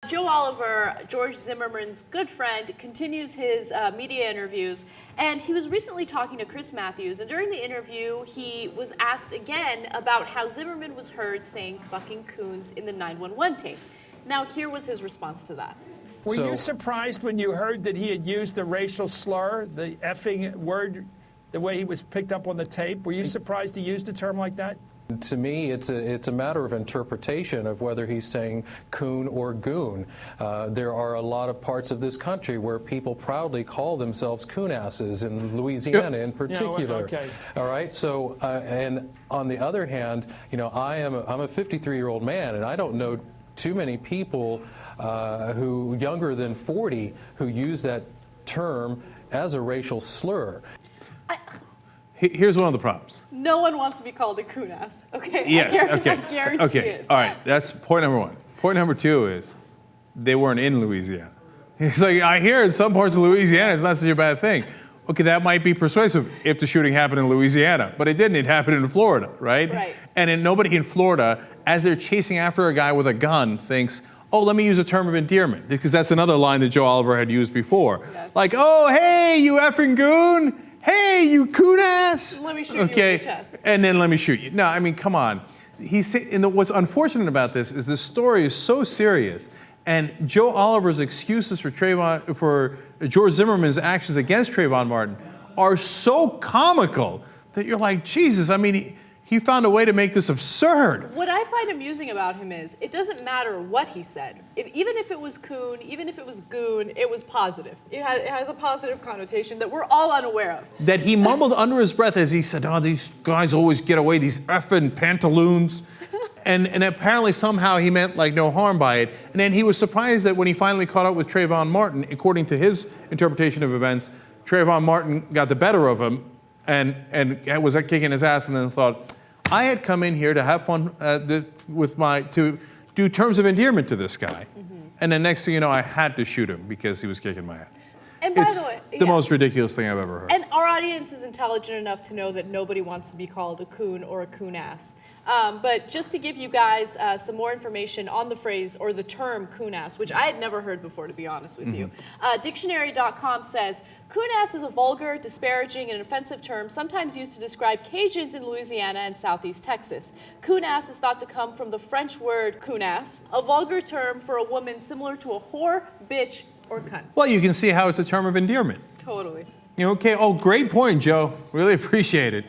Joe Oliver, George Zimmerman's good friend, continues his media interviews, and he was recently talking to Chris Matthews, and during the interview, he was asked again about how Zimmerman was heard saying fucking coons in the 911 tape. Now, here was his response to that. Were you surprised when you heard that he had used the racial slur, the effing word, the way he was picked up on the tape? Were you surprised he used a term like that? To me, it's a matter of interpretation of whether he's saying coon or goon. There are a lot of parts of this country where people proudly call themselves coonasses, in Louisiana in particular. Okay. All right. So, and on the other hand, I'm a 53-year-old man, and I don't know too many people who younger than 40 who use that term as a racial slur. Here's one of the problems. No one wants to be called a coonass, okay? Yes, okay. I guarantee it. All right, that's point number one. Point number two is they weren't in Louisiana. He's like, I hear in some parts of Louisiana it's not such a bad thing. Okay, that might be persuasive if the shooting happened in Louisiana, but it didn't. It happened in Florida, right? Right. And nobody in Florida, as they're chasing after a guy with a gun, thinks, oh, let me use a term of endearment, because that's another line that Joe Oliver had used before. Yes. Like, oh, hey, you effing goon. Hey, you coonass! Let me shoot you in the chest. And then let me shoot you. No, I mean, come on. What's unfortunate about this is this story is so serious, and Joe Oliver's excuses for George Zimmerman's actions against Trayvon Martin are so comical that you're like, Jesus, I mean, he found a way to make this absurd. What I find amusing about him is it doesn't matter what he said. Even if it was coon, even if it was goon, it was positive. It has a positive connotation that we're all unaware of. That he mumbled under his breath as he said, oh, these guys always get away, these effing pantaloons. and apparently somehow he meant like no harm by it. And then he was surprised that when he finally caught up with Trayvon Martin, according to his interpretation of events, Trayvon Martin got the better of him and was kicking his ass, and then thought, I had come in here to have fun to do terms of endearment to this guy. Mm-hmm. And then next thing you know, I had to shoot him because he was kicking my ass. And by the way, the most ridiculous thing I've ever heard. And our audience is intelligent enough to know that nobody wants to be called a coon or a coonass. But just to give you guys some more information on the phrase or the term coonass, which I had never heard before, to be honest with you. Dictionary.com says, coonass is a vulgar, disparaging, and offensive term sometimes used to describe Cajuns in Louisiana and southeast Texas. Coonass is thought to come from the French word counasse, a vulgar term for a woman similar to a whore, bitch, or cunt. Well, you can see how it's a term of endearment. Totally. Okay, oh, great point, Joe. Really appreciate it.